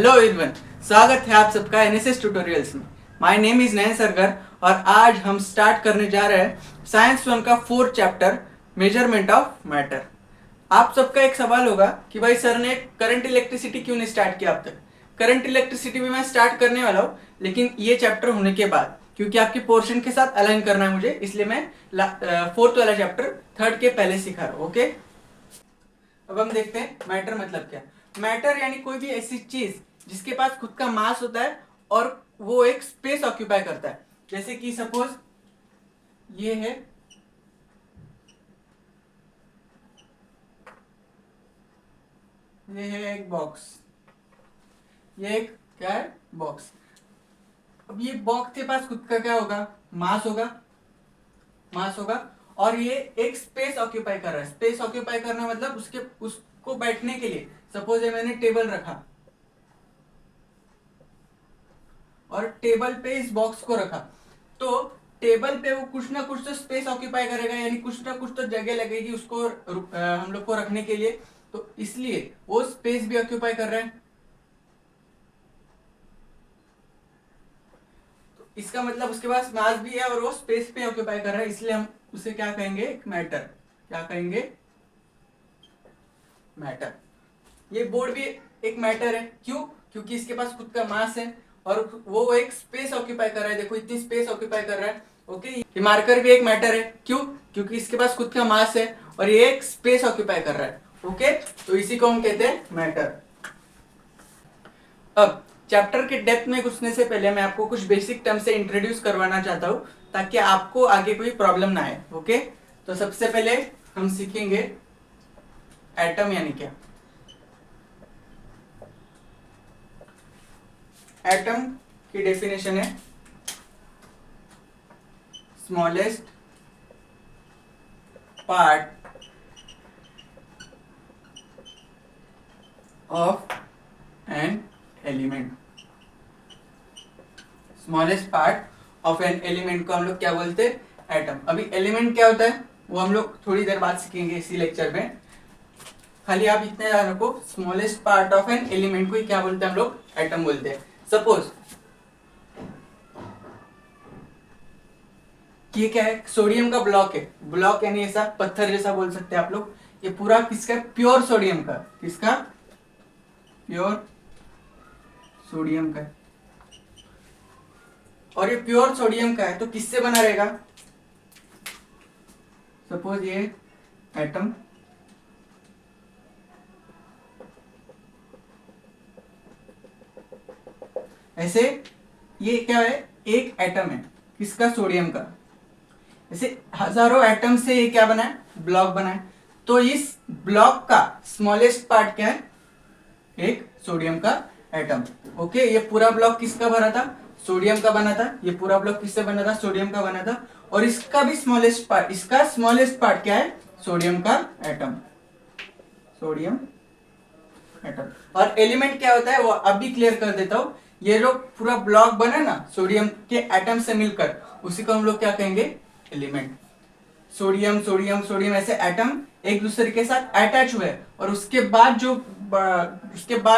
Hello everyone, स्वागत है आप सबका एनएसएस ट्यूटोरियल्स में। माय नेम इज नयन सरगर और आज हम स्टार्ट करने जा रहे हैं साइंस 1 का 4th chapter measurement of matter. आप सबका एक सवाल होगा कि भाई सर ने करंट इलेक्ट्रिसिटी क्यों नहीं स्टार्ट किया अब तक। करंट इलेक्ट्रिसिटी भी मैं स्टार्ट करने वाला हूँ, लेकिन ये चैप्टर होने के बाद, क्योंकि आपके पोर्शन के साथ अलाइन करना है मुझे, इसलिए मैं 4th वाला चैप्टर 3rd के पहले सिखा रहा हूँ। ओके, अब हम देखते हैं मैटर मतलब क्या। मैटर यानी कोई भी ऐसी चीज जिसके पास खुद का मास होता है और वो एक स्पेस ऑक्यूपाई करता है। जैसे कि सपोज ये है, ये है एक बॉक्स, ये एक क्या है, बॉक्स। अब ये बॉक्स के पास खुद का क्या होगा, मास होगा, मास होगा, और ये एक स्पेस ऑक्यूपाई कर रहा है। स्पेस ऑक्यूपाई करना मतलब उसको बैठने के लिए सपोज ये मैंने टेबल रखा और टेबल पे इस बॉक्स को रखा, तो टेबल पे वो कुछ ना कुछ तो स्पेस ऑक्यूपाई करेगा, यानी कुछ ना कुछ तो जगह लगेगी उसको हम लोग को रखने के लिए, तो इसलिए वो स्पेस भी ऑक्यूपाई कर रहा है। तो इसका मतलब उसके पास मास भी है और वो स्पेस पे ऑक्यूपाई कर रहा है, इसलिए हम उसे क्या कहेंगे, एक मैटर। क्या कहेंगे, मैटर। ये बोर्ड भी एक मैटर है, क्यों? क्योंकि इसके पास खुद का मास है और वो एक स्पेस ऑक्यूपाई कर रहा है। देखो इतनी स्पेस ऑक्यूपाई कर रहा है। ओके, ये मार्कर भी एक मैटर है, क्यों? क्योंकि इसके पास खुद का मास है और ये एक स्पेस ऑक्यूपाई कर रहा है। ओके, तो इसी को हम कहते हैं मैटर। अब चैप्टर के डेप्थ में घुसने से पहले मैं आपको कुछ बेसिक टर्म से इंट्रोड्यूस करवाना चाहता हूँ, ताकि आपको आगे कोई प्रॉब्लम ना आए। ओके, तो सबसे पहले हम सीखेंगे एटम यानी क्या। एटम की डेफिनेशन है smallest part of an element. Smallest part of an element को हम लोग क्या बोलते हैं, एटम। अभी एलिमेंट क्या होता है वो हम लोग थोड़ी देर बाद सीखेंगे इसी लेक्चर में। खाली आप इतने याद रखो, smallest part of an element को ही क्या बोलते हैं हम लोग, एटम बोलते हैं। सपोज ये क्या है, सोडियम का ब्लॉक है। ब्लॉक यानी ऐसा पत्थर जैसा बोल सकते हैं आप लोग। ये पूरा किसका, प्योर सोडियम का। किसका, प्योर सोडियम का है। और ये प्योर सोडियम का है तो किससे बना रहेगा, सपोज ये एटम, ऐसे ये क्या है, एक एटम है किसका, सोडियम का। ऐसे हजारों एटम से ये क्या बना है, ब्लॉक बना है। तो इस ब्लॉक का स्मॉलेस्ट पार्ट क्या है, एक सोडियम का एटम। ओके, ये पूरा ब्लॉक किसका बना था, सोडियम का बना था। ये पूरा ब्लॉक किससे बना था, सोडियम का बना था। और इसका भी स्मॉलेस्ट पार्ट, इसका स्मॉलेस्ट पार्ट क्या है, सोडियम का एटम, सोडियम एटम। और एलिमेंट क्या होता है वो अब भी क्लियर कर देता हूं। ये जो पूरा ब्लॉक बना ना सोडियम के एटम से मिलकर, उसी को हम लोग क्या कहेंगे, एलिमेंट। सोडियम सोडियम सोडियम ऐसे एटम एक दूसरे के साथ अटैच हुए और उसके बाद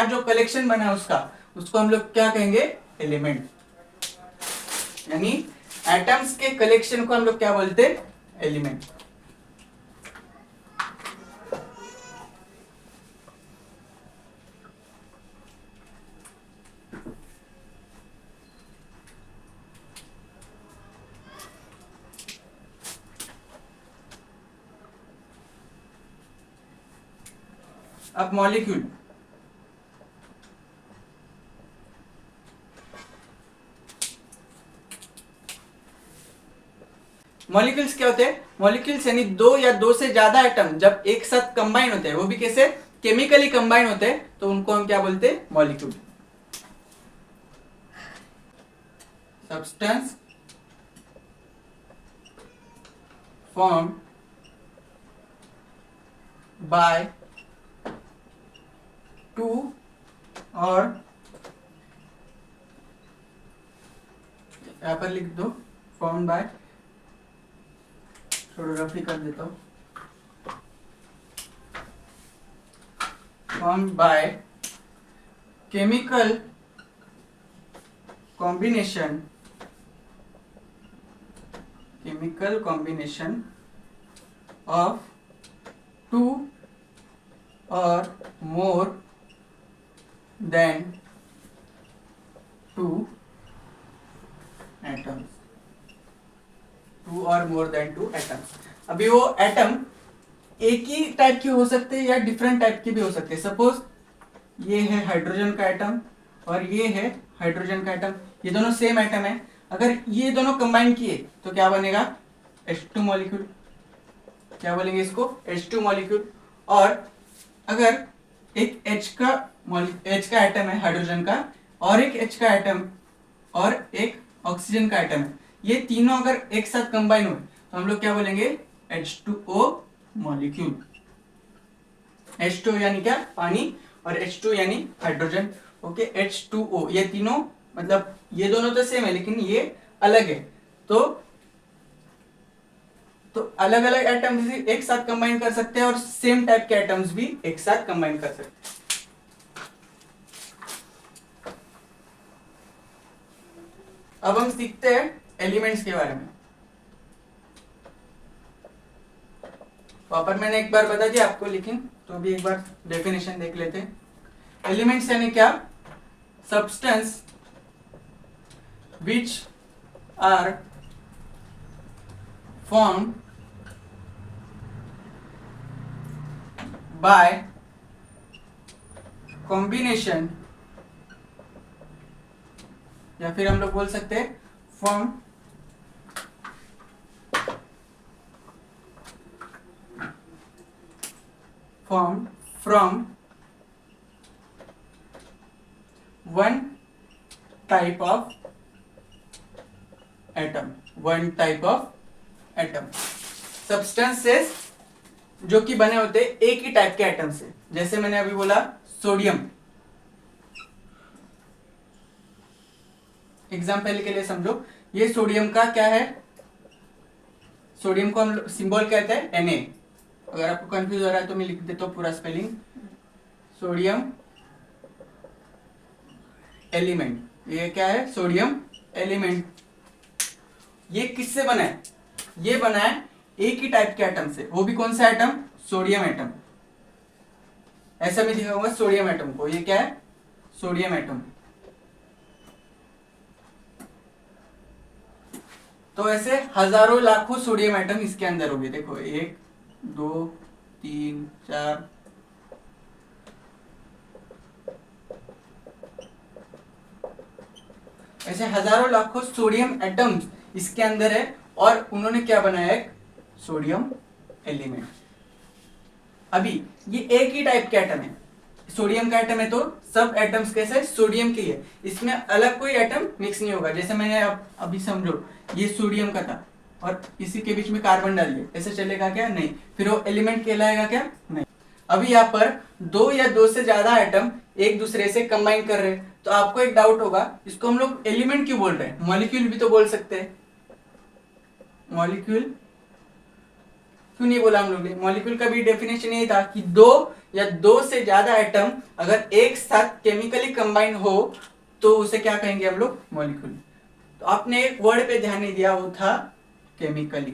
जो कलेक्शन बना उसको हम लोग क्या कहेंगे, एलिमेंट। यानी एटम्स के कलेक्शन को हम लोग क्या बोलते हैं, एलिमेंट। अब मॉलिक्यूल, मॉलिक्यूल्स क्या होते हैं, मॉलिक्यूल्स यानी दो या दो से ज्यादा एटम जब एक साथ कंबाइन होते हैं, वो भी कैसे, केमिकली कंबाइन होते हैं, तो उनको हम क्या बोलते हैं, molecule. Substance form by two और, यहां पर लिख दो फॉर्म बाय, थोड़ा रफली कर देता हूं, formed by chemical combination of two or more than two atoms. अभी वो एटम एक ही टाइप की हो सकते हैं या डिफरेंट टाइप के भी हो सकते हैं. सपोज ये है हाइड्रोजन का एटम और ये है हाइड्रोजन का एटम, ये दोनों सेम एटम है. अगर ये दोनों कंबाइन किए तो क्या बनेगा? H2 molecule. क्या बोलेंगे इसको? H2 molecule. और अगर एक H का एटम है हाइड्रोजन का और एक H का एटम और एक ऑक्सीजन का एटम है, ये तीनों अगर एक साथ कंबाइन हुए तो हम लोग क्या बोलेंगे? H2O molecule. H2 यानी क्या? पानी, और H2 यानी हाइड्रोजन. ओके, H2O ये तीनों मतलब ये दोनों तो सेम है लेकिन ये अलग है. तो अलग अलग एटम्स भी एक साथ कंबाइन कर सकते हैं और सेम टाइप के एटम्स भी एक साथ कंबाइन कर सकते हैं. अब हम सीखते हैं एलिमेंट्स के बारे में. प्रॉपर मैंने एक बार बता दिया आपको, लेकिन तो भी एक बार डेफिनेशन देख लेते हैं. एलिमेंट्स यानी क्या? Substance which are formed by combination, या फिर हम लोग बोल सकते हैं formed from one type of atom. Substances जो कि बने होते हैं एक ही टाइप के एटम से. जैसे मैंने अभी बोला सोडियम. एग्जाम्पल के लिए समझो, ये सोडियम का क्या है? सोडियम को हम सिंबल कहते हैं Na. अगर आपको कंफ्यूज हो रहा है तो मैं लिख देता हूं पूरा स्पेलिंग. Sodium element. ये क्या है? Sodium element. ये किससे बना है? ये बना है एक ही टाइप के एटम से. वो भी कौन सा एटम? Sodium atom. ऐसा मैं दिखाऊंगा सोडियम एटम को. ये क्या है? Sodium atom. तो ऐसे हजारों लाखों सोडियम एटम इसके अंदर होंगे. देखो 1 2 3 4. ऐसे हजारों लाखों सोडियम एटम्स इसके अंदर है और उन्होंने क्या बनाया? एक सोडियम एलिमेंट. अभी ये एक ही टाइप के एटम है. सोडियम का एटम है तो सब एटम्स कैसे? सोडियम के है. इसमें अलग कोई एटम मिक्स नहीं होगा. जैसे मैंने अभी समझो ये सोडियम का था और इसी के बीच में कार्बन डाल दिया, ऐसे चलेगा क्या? नहीं. फिर वो एलिमेंट कहलाएगा क्या? नहीं. अभी यहाँ पर दो या दो से ज्यादा एटम एक दूसरे से कंबाइन कर रहे हैं तो आपको एक डाउट होगा, इसको हम लोग एलिमेंट क्यों बोल रहे हैं? मॉलिक्यूल भी तो बोल सकते हैं. मॉलिक्यूल क्यों नहीं बोला हम लोग ने? मॉलिक्यूल का भी डेफिनेशन यही था कि दो या दो से ज्यादा एटम अगर एक साथ केमिकली कंबाइन हो तो उसे क्या कहेंगे हम लोग? मॉलिक्यूल. तो आपने एक वर्ड पे ध्यान नहीं दिया, वो था केमिकली.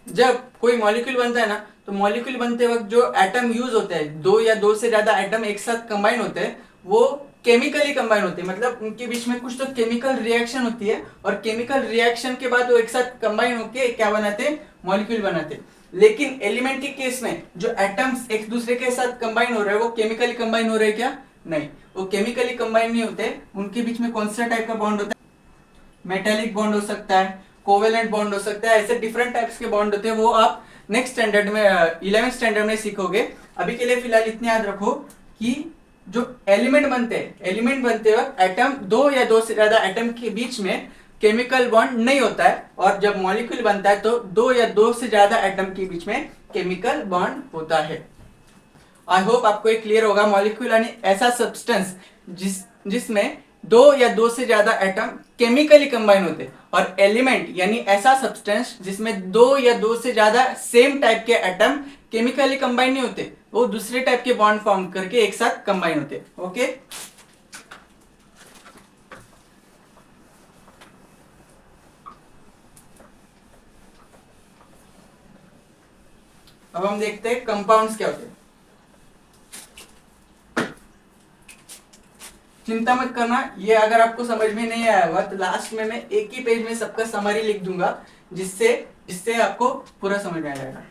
जब कोई मॉलिक्यूल बनता है ना, तो मॉलिक्यूल बनते वक्त जो एटम यूज होते हैं, दो या दो से ज्यादा एटम एक साथ कंबाइन होते हैं, वो केमिकली कंबाइन होते हैं. मतलब उनके बीच में कुछ तो केमिकल रिएक्शन होती है और केमिकल रिएक्शन के बाद वो एक साथ कंबाइन होके क्या बनाते हैं? मॉलिक्यूल बनाते हैं. लेकिन एलिमेंट के केस में जो एटम्स एक दूसरे के साथ कंबाइन हो रहे हैं वो केमिकली कंबाइन हो रहे हैं क्या? नहीं, वो केमिकली कंबाइन नहीं होते. उनके बीच में कौन सा टाइप का बॉन्ड होता है? मेटेलिक बॉन्ड हो सकता है, कोवेलेंट बॉन्ड हो सकता है. ऐसे डिफरेंट टाइप्स के बॉन्ड होते हैं. वो आप नेक्स्ट स्टैंडर्ड में 11th स्टैंडर्ड में सीखोगे. अभी के लिए फिलहाल इतने याद रखो कि जो एलिमेंट बनते वक्त एटम दो या दो से ज्यादा एटम के बीच में केमिकल बॉन्ड नहीं होता है, और जब मॉलिक्यूल बनता है तो दो या दो से ज्यादा एटम के बीच में केमिकल बॉन्ड होता है. आई होप आपको ये क्लियर होगा. मॉलिक्यूल यानी ऐसा सब्सटेंस जिसमें दो या दो से ज्यादा एटम केमिकली कंबाइन होते हैं, और एलिमेंट यानी ऐसा सब्सटेंस जिसमें दो या दो से ज्यादा सेम टाइप के एटम केमिकली कंबाइन नहीं होते, वो दूसरे टाइप के बॉन्ड फॉर्म करके एक साथ कंबाइन होते हैं। ओके, अब हम देखते हैं कंपाउंड्स क्या होते हैं। चिंता मत करना, ये अगर आपको समझ में नहीं आया होगा तो लास्ट में मैं एक ही पेज में सबका समरी लिख दूंगा, जिससे जिससे आपको पूरा समझ में आ जाएगा।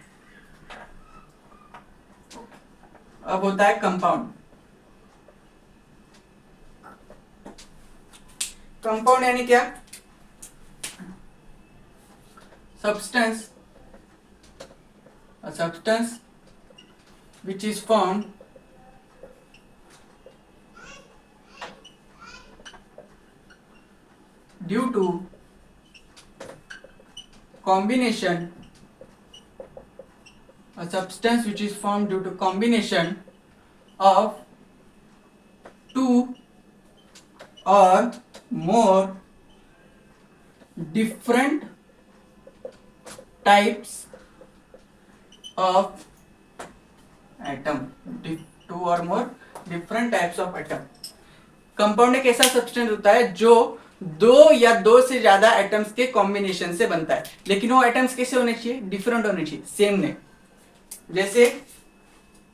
अब होता है कंपाउंड। कंपाउंड यानी क्या? Substance, a substance which is formed due to combination, a substance which is formed due to combination of two or more different types of atom, two or more different types of atom। Compound एक ऐसा substance होता है जो दो या दो से ज्यादा एटम्स के कॉम्बिनेशन से बनता है, लेकिन वो एटम्स कैसे होने चाहिए? डिफरेंट होने चाहिए, सेम नहीं। जैसे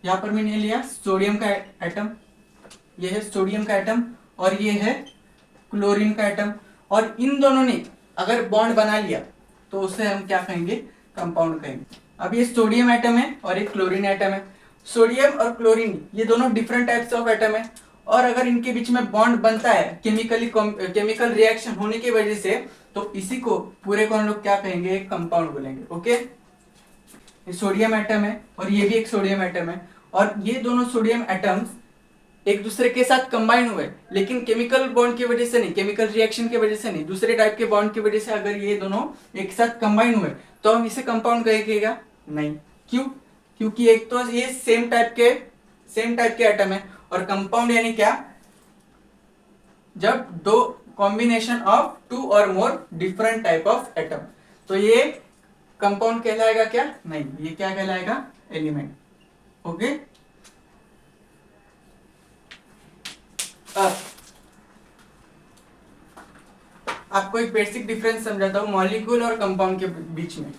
यहां पर मैंने लिया सोडियम का एटम, ये है सोडियम का एटम और ये है क्लोरीन का एटम, और इन दोनों ने अगर बॉन्ड बना लिया तो उसे हम क्या कहेंगे? कंपाउंड कहेंगे। अब ये सोडियम एटम है और एक क्लोरीन एटम है। सोडियम और क्लोरीन ये दोनों डिफरेंट टाइप्स ऑफ एटम है, और अगर इनके बीच में बॉन्ड बनता है केमिकल रिएक्शन होने की वजह से, तो इसी को पूरे को हम लोग क्या कहेंगे? कंपाउंड बोलेंगे। ओके, ये सोडियम एटम है और ये भी एक सोडियम एटम है, और ये दोनों सोडियम एटम्स एक दूसरे के साथ कंबाइन हुए, लेकिन केमिकल बॉन्ड की वजह से नहीं, केमिकल रिएक्शन की वजह से नहीं, दूसरे टाइप के बॉन्ड की वजह से अगर ये दोनों एक साथ कंबाइन हुए तो हम इसे कंपाउंड कहेंगे? नहीं। क्यों? क्योंकि एक तो ये सेम टाइप के एटम है, और कंपाउंड यानी क्या? जब दो combination of two or more different type of atom, तो ये कंपाउंड कहलाएगा क्या? नहीं, ये क्या कहलाएगा? एलिमेंट। ओके, अब आपको एक बेसिक डिफरेंस समझाता हूं मॉलिक्यूल और कंपाउंड के बीच में।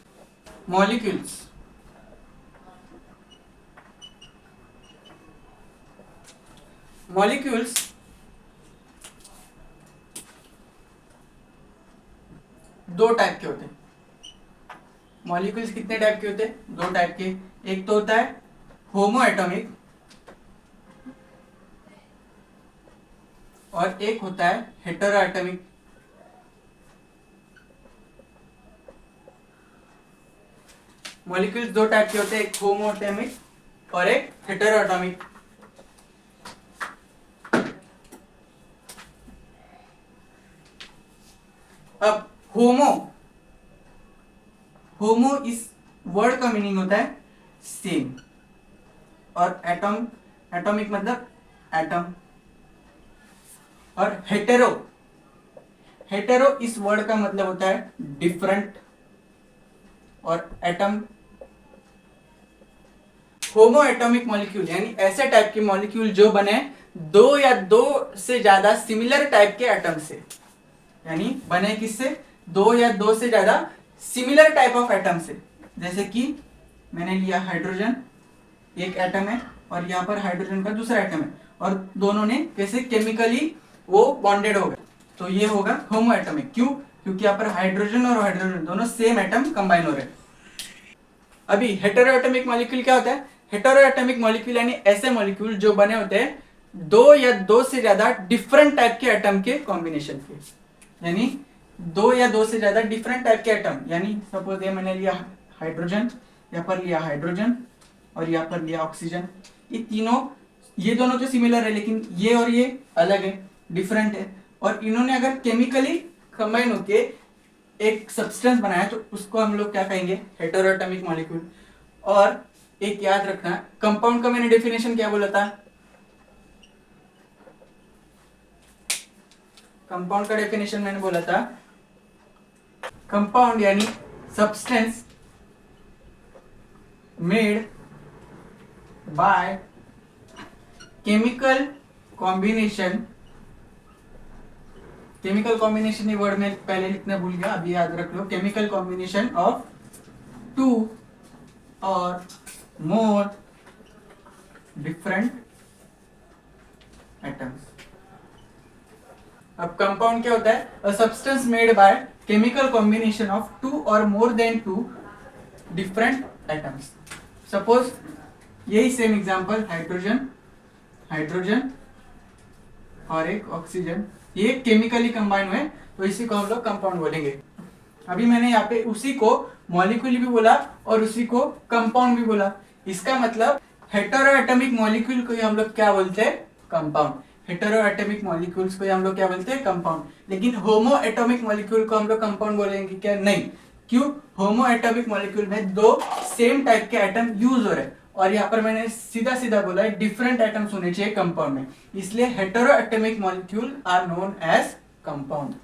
मॉलिक्यूल्स दो टाइप के होते हैं। मॉलिक्यूल्स कितने टाइप के होते हैं? दो टाइप के। एक तो होता है होमो एटॉमिक और एक होता है हेटेरो एटॉमिक। मॉलिक्यूल्स दो टाइप के होते हैं, एक होमो एटॉमिक और एक हेटेरो एटॉमिक। अब होमो इस वर्ड का मीनिंग होता है सेम, और एटॉमिक मतलब एटम। और हेटेरो इस वर्ड का मतलब होता है डिफरेंट, और एटम। होमो एटॉमिक मॉलिक्यूल यानी ऐसे टाइप के मॉलिक्यूल जो बने दो या दो से ज्यादा सिमिलर टाइप के एटम से, यानी बने किससे? दो या दो से ज्यादा सिमिलर टाइप ऑफ एटम से। जैसे कि मैंने लिया हाइड्रोजन, एक एटम है और यहाँ पर हाइड्रोजन का दूसरा एटम है, और दोनों ने कैसे केमिकली वो बॉन्डेड हो गए, तो ये होगा होमो एटॉमिक। क्यों? क्योंकि यहाँ पर हाइड्रोजन और हाइड्रोजन दोनों सेम एटम कंबाइन हो रहे हैं। अभी हेटेरो एटॉमिक मॉलिक्यूल क्या होता है? हेटेरो एटॉमिक मॉलिक्यूल यानी ऐसे मॉलिक्यूल जो बने होते हैं दो या दो से ज्यादा डिफरेंट टाइप के एटम के कॉम्बिनेशन के, यानी दो या दो से ज्यादा डिफरेंट टाइप के एटम। यानी सपोज ये मैंने लिया हाइड्रोजन, यहाँ पर लिया हाइड्रोजन और यहाँ पर लिया ऑक्सीजन। ये दोनों तो सिमिलर है, लेकिन ये और ये अलग है, डिफरेंट है, और इन्होंने अगर केमिकली कंबाइन होके एक सब्सटेंस बनाया तो उसको हम लोग क्या कहेंगे? Hetero atomic molecule. और एक याद रखना, कंपाउंड का मैंने डेफिनेशन क्या बोला था? कंपाउंड का डेफिनेशन मैंने बोला था, कंपाउंड यानी substance made by chemical combination. Chemical combination ये वर्ड में पहले लिखना भूल गया, अभी याद रख लो। Chemical combination of two or more different atoms. अब कंपाउंड क्या होता है? A substance made by chemical combination of two or more than two different atoms. Suppose यही सेम एग्जांपल, हाइड्रोजन, हाइड्रोजन और एक ऑक्सीजन, ये केमिकली कंबाइन हुए तो इसी को हम लोग कंपाउंड बोलेंगे। अभी मैंने यहाँ पे उसी को मॉलिक्यूल भी बोला और उसी को कंपाउंड भी बोला। इसका मतलब हेटेरोएटॉमिक मॉलिक्यूल को हम लोग क्या बोलते हैं? कंपाउंड। हेटेरोएटॉमिक मॉलिक्यूल्स को हम लोग क्या बोलते हैं? कंपाउंड। लेकिन होमो एटॉमिक मॉलिक्यूल को हम लोग कंपाउंड बोलेंगे क्या? नहीं। क्यों? होमो एटॉमिक मॉलिक्यूल में दो सेम टाइप के एटम यूज हो रहे हैं और यहाँ पर मैंने सीधा सीधा बोला है डिफरेंट एटम्स होने चाहिए कंपाउंड में, इसलिए heteroatomic molecule are known as compound.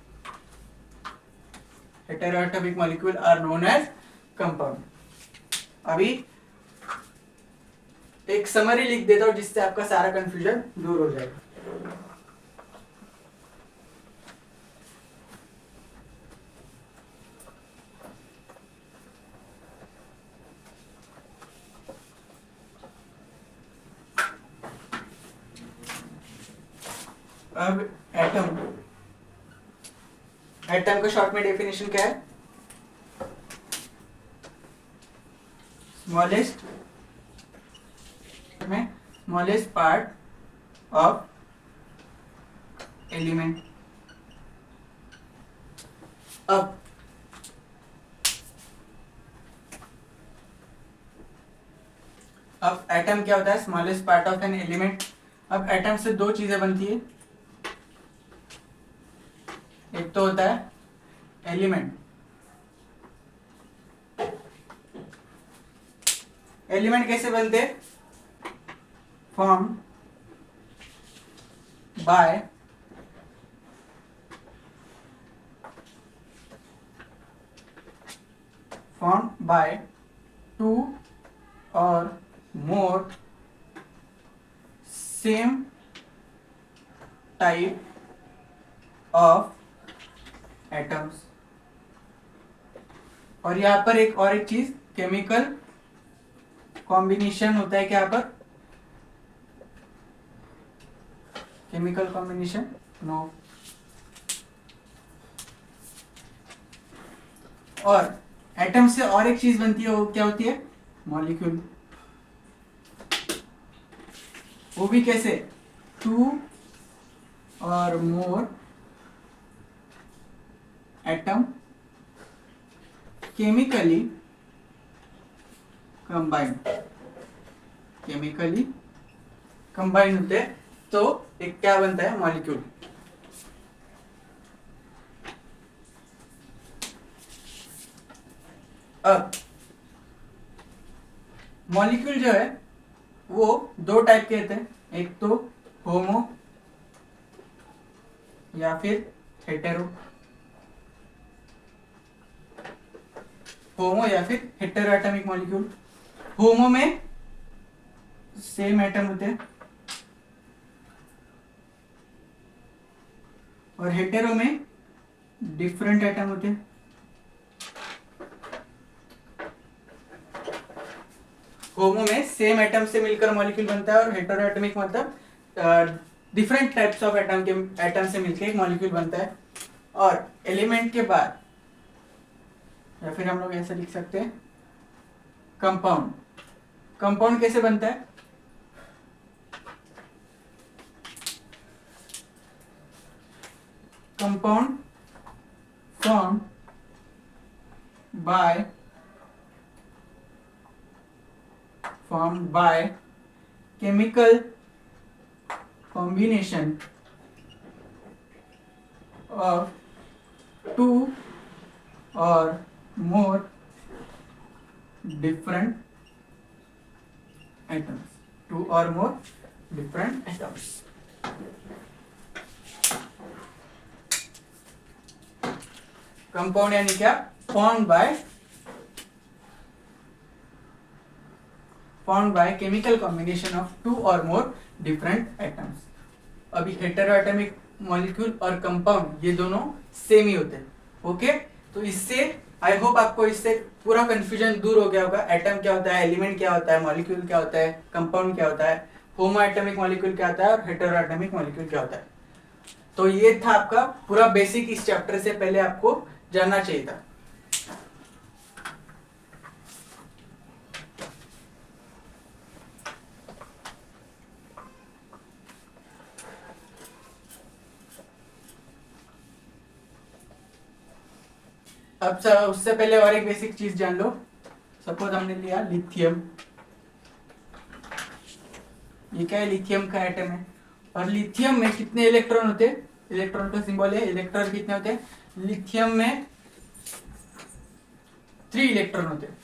Heteroatomic molecule are known as compound. अभी एक समरी लिख देता हूं जिससे आपका सारा कंफ्यूजन दूर हो जाएगा। अब एटम, एटम का शॉर्ट में डेफिनेशन क्या है? स्मॉलेस्ट में स्मॉलेस्ट पार्ट ऑफ एलिमेंट। अब एटम क्या होता है? Smallest part of an element. अब एटम से दो चीजें बनती है, एक तो होता है एलिमेंट। एलिमेंट कैसे बनते? Form by two or more same type of atoms. और यहां पर एक और एक चीज, केमिकल कॉम्बिनेशन होता है क्या यहाँ पर? Chemical combination no. और एटम से और एक चीज बनती है, वो क्या होती है? मॉलिक्यूल। वो भी कैसे? To or more atom chemically combine होते हैं तो एक क्या बनता है? मॉलिक्यूल। अब मॉलिक्यूल जो है वो दो टाइप के होते हैं, एक तो होमो या फिर हेटेरो। होमो या फिर हेटेरोएटॉमिक मॉलिक्यूल। होमो में सेम एटम होते हैं और हेटेरो में डिफरेंट एटम होते हैं। होमो में सेम एटम से मिलकर मॉलिक्यूल बनता है और हेटेरोएटॉमिक मतलब डिफरेंट टाइप्स ऑफ एटम से मिलकर एक मॉलिक्यूल बनता है। और एलिमेंट के बाद या फिर हम लोग ऐसे लिख सकते हैं कंपाउंड। कंपाउंड कैसे बनता है? Compound form by chemical combination of two or more different atoms। Compound यानी क्या, formed by chemical combination of two or more different atoms. अभी हेटेरोएटॉमिक मॉलिक्यूल और कंपाउंड ये दोनों सेम ही होते हैं। ओके, तो इससे आई होप आपको इससे पूरा कंफ्यूजन दूर हो गया होगा। एटम क्या होता है, एलिमेंट क्या होता है, मॉलिक्यूल क्या होता है, कंपाउंड क्या होता है, होमोएटॉमिक मॉलिक्यूल क्या होता है और हेटेरोएटॉमिक मॉलिक्यूल क्या होता है। तो ये था आपका पूरा बेसिक, इस चैप्टर से पहले आपको जानना चाहिए था। अब उससे पहले और एक बेसिक चीज जान लो। सपोज हमने लिया लिथियम, ये क्या है, लिथियम का एटम है और लिथियम में कितने इलेक्ट्रॉन होते हैं, इलेक्ट्रॉन का सिंबल है, इलेक्ट्रॉन कितने होते हैं, लिथियम में 3 इलेक्ट्रॉन होते हैं।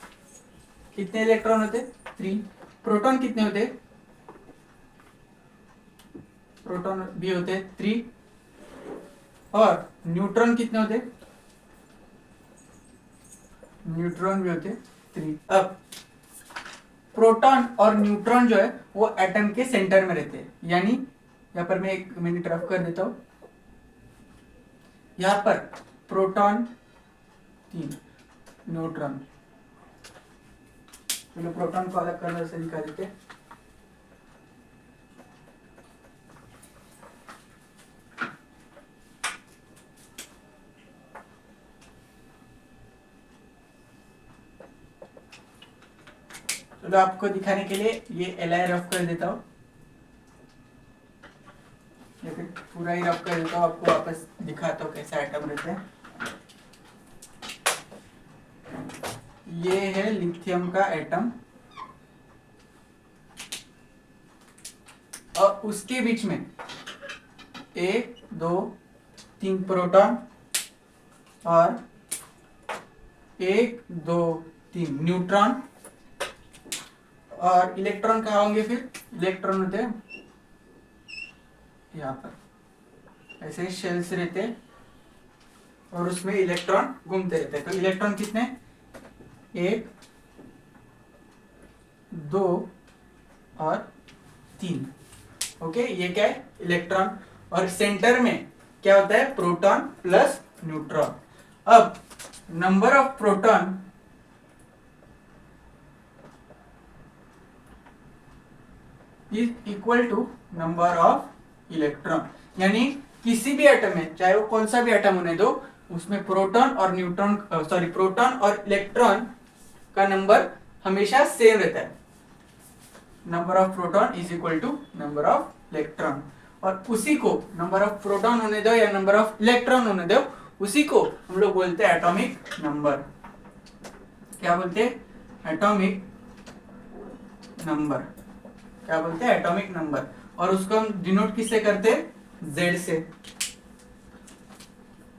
कितने इलेक्ट्रॉन होते हैं, 3। प्रोटॉन कितने होते हैं, प्रोटॉन भी होते हैं 3। और न्यूट्रॉन कितने होते हैं, न्यूट्रॉन भी होते 3। अब प्रोटॉन और न्यूट्रॉन जो है वो एटम के सेंटर में रहते हैं, यानी यहां पर मैं 1 मिनट रफ कर देता हूं। यहां पर प्रोटॉन 3, न्यूट्रॉन, चलो प्रोटॉन को अलग करने से निकाल देते। चलो आपको दिखाने के लिए ये एलआई रफ कर देता हूँ, या फिर पूरा ही रफ कर देता हूँ, आपको वापस दिखाता हूँ कैसा एटम रहते हैं। ये है लिथियम का एटम और उसके बीच में 1 2 3 प्रोटॉन और 1 2 3 न्यूट्रॉन। और इलेक्ट्रॉन कहाँ होंगे, फिर इलेक्ट्रॉन होते हैं यहाँ पर, ऐसे शेल्स रहते और उसमें इलेक्ट्रॉन घूमते रहते हैं। तो इलेक्ट्रॉन कितने, 1 2 और 3। ओके, ये क्या है, इलेक्ट्रॉन। और सेंटर में क्या होता है, प्रोटॉन प्लस न्यूट्रॉन। अब number of proton is equal to number of electron, यानी किसी भी एटम में, चाहे वो कौन सा भी एटम होने दो, उसमें प्रोटॉन और न्यूट्रॉन प्रोटॉन और इलेक्ट्रॉन का नंबर हमेशा सेम रहता है। Number of proton is equal to number of electron. और उसी को नंबर ऑफ प्रोटॉन होने दो या नंबर ऑफ इलेक्ट्रॉन होने दो, उसी को हम लोग बोलते हैं एटॉमिक नंबर। क्या बोलते हैं, एटॉमिक नंबर। क्या बोलते हैं, एटॉमिक नंबर। और उसको हम डिनोट किससे करते हैं, Z से।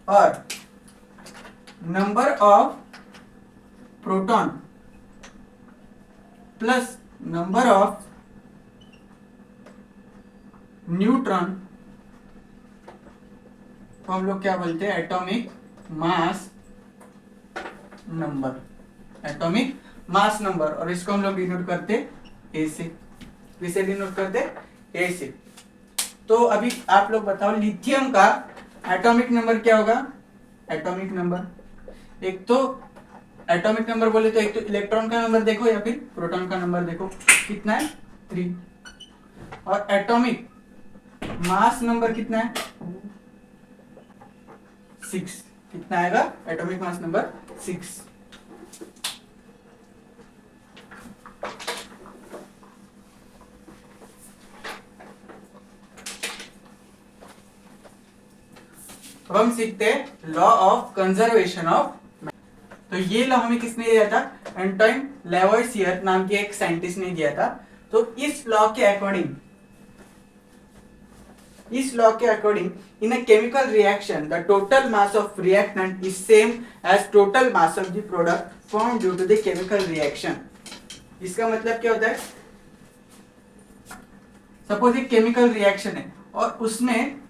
और number of proton plus number of neutron को हम लोग क्या बोलते हैं, atomic mass number. Atomic mass number. और इसको हम लोग डिनोट करते A से। किसे डिनोट करते, A से। तो अभी आप लोग बताओ लिथियम का एटॉमिक नंबर क्या होगा, एटॉमिक नंबर। एक तो एटॉमिक नंबर बोले तो एक तो इलेक्ट्रॉन का नंबर देखो या फिर प्रोटॉन का नंबर देखो, कितना है, 3। और एटॉमिक मास नंबर कितना है, 6। कितना आएगा, एटॉमिक मास नंबर 6। अब हम सीखते हैं लॉ ऑफ कंजर्वेशन ऑफ। तो ये लॉ हमें किसने दिया था, एंटोइन लेवोइसियर नाम के एक साइंटिस्ट ने दिया था। तो इस लॉ के अकॉर्डिंग, in a chemical reaction the total mass of reactant is same as total mass of the product form due to the chemical reaction. इसका मतलब क्या होता है, सपोज एक केमिकल रिएक्शन है और उसमें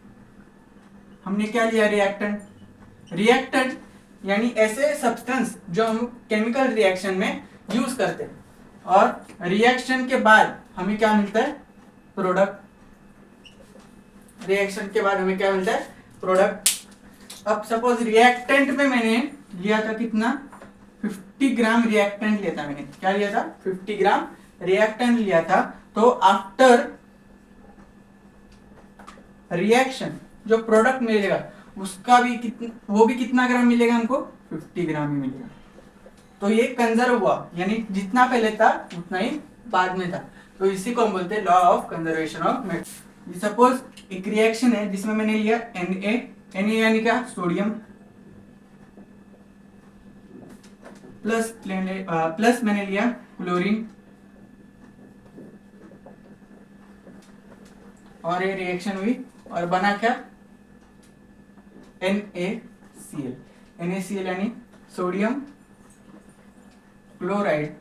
हमने क्या लिया, रिएक्टेंट। यानी ऐसे सब्सटेंस जो हम केमिकल रिएक्शन में यूज करते हैं, और रिएक्शन के बाद हमें क्या मिलता है, प्रोडक्ट। रिएक्शन के बाद हमें क्या मिलता है, प्रोडक्ट। अब सपोज रिएक्टेंट में मैंने लिया था कितना, 50 ग्राम रिएक्टेंट लिया था मैंने, क्या लिया था, 50 ग्राम रिएक्टेंट लिया था। तो आफ्टर रिएक्शन जो प्रोडक्ट मिलेगा उसका भी कितना, वो भी कितना ग्राम मिलेगा हमको, 50 ग्राम ही मिलेगा। तो ये कंजर्व हुआ, यानी जितना पहले था उतना ही बाद में था। तो इसी को हम बोलते हैं law of conservation of metal. Suppose एक रिएक्शन है जिसमें मैंने लिया Na यानी क्या, सोडियम, प्लस मैंने लिया क्लोरीन, और ये रिएक्शन हुई और बना क्या, NaCl। NaCl यानी सोडियम क्लोराइड,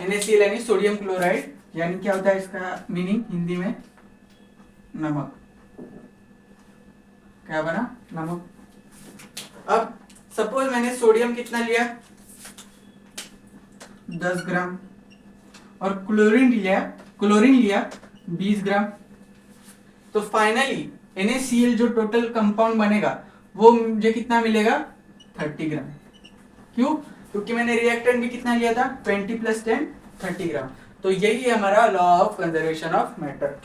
NaCl यानी सोडियम क्लोराइड, यानी क्या होता है इसका मीनिंग हिंदी में, नमक। क्या बना, नमक। अब सपोज मैंने सोडियम कितना लिया, 10 ग्राम, और क्लोरीन लिया 20 ग्राम। तो फाइनली NaCl जो टोटल कंपाउंड बनेगा वो मुझे कितना मिलेगा, 30 ग्राम। क्यों, क्योंकि मैंने रिएक्टेंट भी कितना लिया था, 20 + 10 30 ग्राम। तो यही है हमारा law of conservation of matter.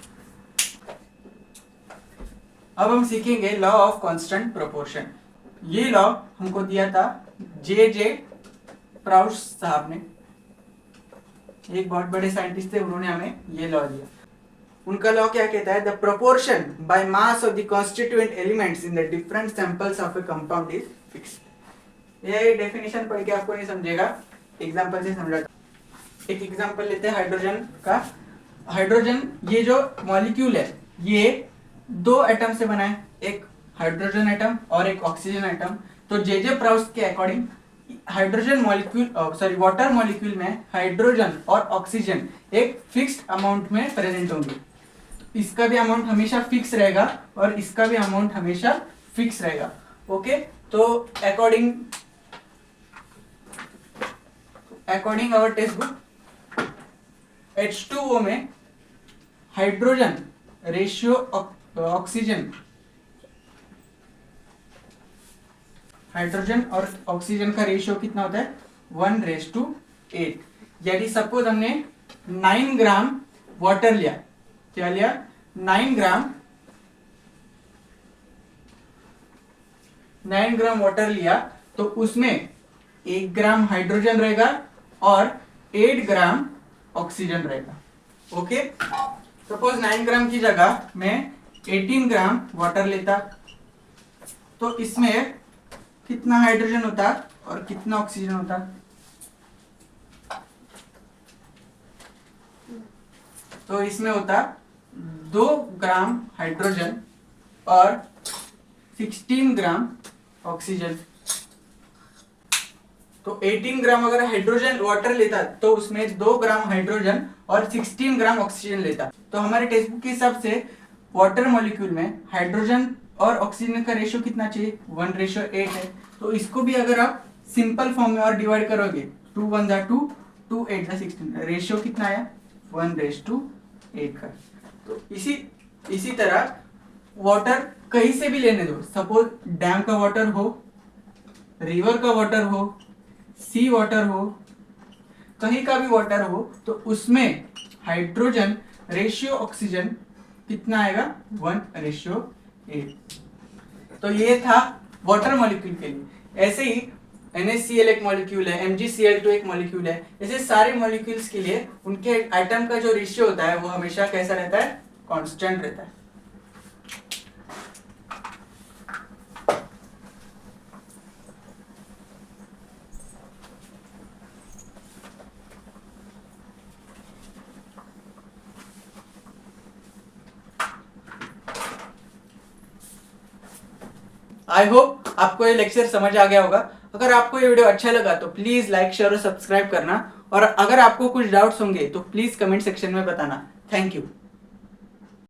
अब हम सीखेंगे लॉ ऑफ कांस्टेंट प्रोपोर्शन। ये लॉ हमको दिया था J.J. प्राउस साहब ने, एक बहुत बड़े साइंटिस्ट थे, उन्होंने हमें ये लॉ दिया। उनका लॉ क्या कहता है, the proportion by mass of the constituent elements in the different samples of A compound is fixed. ये डेफिनेशन पढ़ के आपको नहीं समझेगा, एग्जांपल से समझाता हूं। एक एग्जांपल लेते हैं हाइड्रोजन का। हाइड्रोजन ये जो मॉलिक्यूल है ये 2 एटम से बना है, एक हाइड्रोजन एटम और एक ऑक्सीजन एटम। तो J.J. प्राउस के according hydrogen molecule, water molecule में हाइड्रोजन और ऑक्सीजन एक फिक्स्ड अमाउंट में प्रेजेंट होंगे। इसका भी अमाउंट हमेशा फिक्स रहेगा और इसका भी अमाउंट हमेशा फिक्स रहेगा। ओके, तो according our text book, H2O में हाइड्रोजन रेशियो ऑक्सीजन, हाइड्रोजन और ऑक्सीजन का रेशियो कितना होता है, 1:8। यदि सपोज हमने 9 ग्राम वाटर लिया, क्या लिया, 9 ग्राम वाटर लिया, तो उसमें 1 ग्राम हाइड्रोजन रहेगा और 8 ग्राम ऑक्सीजन रहेगा। ओके, सपोज 9 ग्राम की जगह मैं 18 ग्राम वाटर लेता, तो इसमें कितना हाइड्रोजन होता और कितना ऑक्सीजन होता, तो इसमें होता 2 ग्राम हाइड्रोजन और 16 ग्राम ऑक्सीजन। तो 18 ग्राम अगर हाइड्रोजन वाटर लेता तो उसमें 2 ग्राम हाइड्रोजन और 16 ग्राम ऑक्सीजन लेता। तो हमारे टेक्स्ट बुक के हिसाब से वाटर मॉलिक्यूल में हाइड्रोजन और ऑक्सीजन का रेशियो कितना चाहिए, 1:8 है। तो इसको भी अगर आप सिंपल फॉर्म में और डिवाइड करोगे, 2 1 2, 2 8 16, रेशियो कितना आया, 1:8 का। तो इसी तरह वाटर कहीं से भी लेने दो, सपोज डैम का वाटर हो, रिवर का वाटर हो, सी वाटर हो, कहीं का भी वाटर हो, तो उसमें हाइड्रोजन रेशियो ऑक्सीजन कितना आएगा, 1:8। तो ये था वाटर मॉलिक्यूल के लिए। ऐसे ही NaCl एक मॉलिक्यूल है, MgCl2 एक मॉलिक्यूल है। ऐसे सारे मॉलिक्यूल्स के लिए उनके एटम का जो रेशियो होता है वो हमेशा कैसा रहता है, कांस्टेंट रहता है। आई होप आपको ये लेक्चर समझ आ गया होगा। अगर आपको ये वीडियो अच्छा लगा तो प्लीज लाइक, शेयर और सब्सक्राइब करना, और अगर आपको कुछ डाउट्स होंगे तो प्लीज कमेंट सेक्शन में बताना। Thank you.